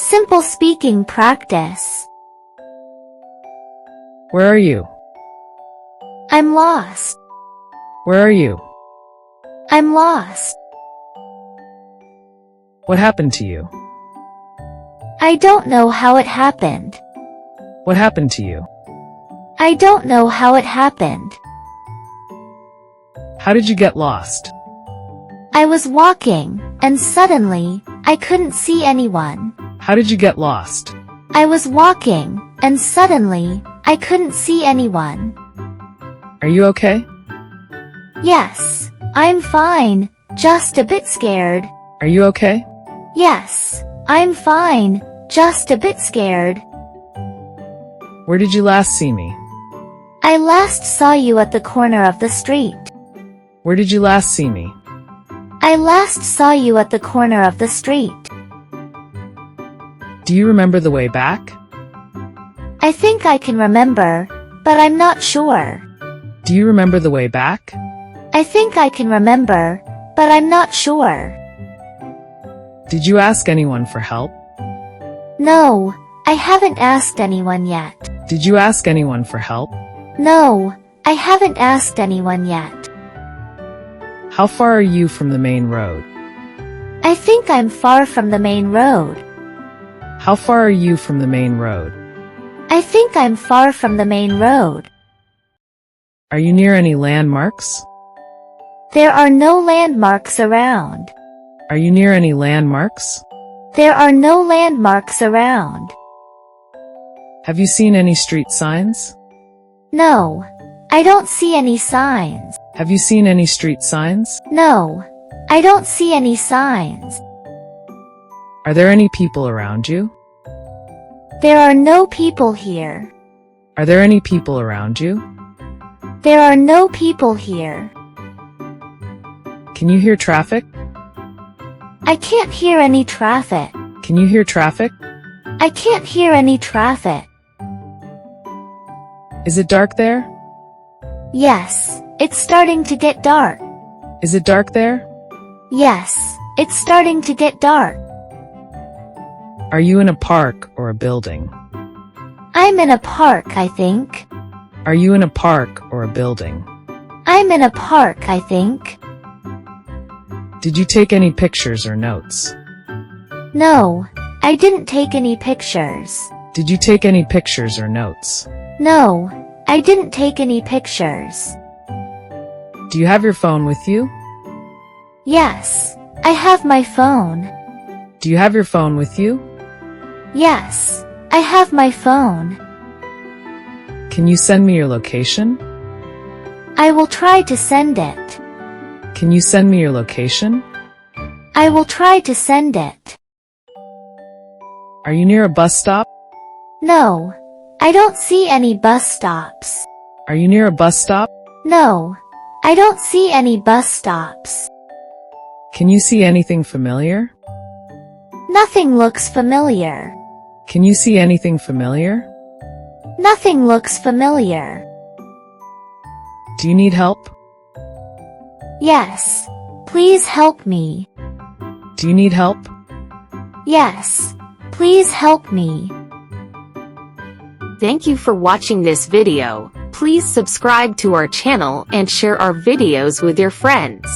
Simple speaking practice. Where are you? I'm lost. Where are you? I'm lost. What happened to you? I don't know how it happened. What happened to you? I don't know how it happened. How did you get lost? I was walking, and suddenly, I couldn't see anyone. How did you get lost? I was walking, and suddenly, I couldn't see anyone. Are you okay? Yes, I'm fine, just a bit scared. Are you okay? Yes, I'm fine, just a bit scared. Where did you last see me? I last saw you at the corner of the street. Where did you last see me? I last saw you at the corner of the street. Do you remember the way back? I think I can remember, but I'm not sure. Do you remember the way back? I think I can remember, but I'm not sure. Did you ask anyone for help? No, I haven't asked anyone yet. Did you ask anyone for help? No, I haven't asked anyone yet. How far are you from the main road? I think I'm far from the main road. How far are you from the main road? I think I'm far from the main road. Are you near any landmarks? There are no landmarks around. Are you near any landmarks? There are no landmarks around. Have you seen any street signs? No, I don't see any signs. Have you seen any street signs? No, I don't see any signs. Are there any people around you? There are no people here. Are there any people around you? There are no people here. Can you hear traffic? I can't hear any traffic. Can you hear traffic? I can't hear any traffic. Is it dark there? Yes, it's starting to get dark. Is it dark there? Yes, it's starting to get dark. Are you in a park or a building? I'm in a park, I think. Are you in a park or a building? I'm in a park, I think. Did you take any pictures or notes? No, I didn't take any pictures. Did you take any pictures or notes? No, I didn't take any pictures. Do you have your phone with you? Yes, I have my phone. Do you have your phone with you? Yes, I have my phone. Can you send me your location? I will try to send it. Can you send me your location? I will try to send it. Are you near a bus stop? No, I don't see any bus stops. Are you near a bus stop? No, I don't see any bus stops. Can you see anything familiar? Nothing looks familiar. Can you see anything familiar? Nothing looks familiar. Do you need help? Yes, please help me. Do you need help? Yes, please help me. Thank you for watching this video. Please subscribe to our channel and share our videos with your friends.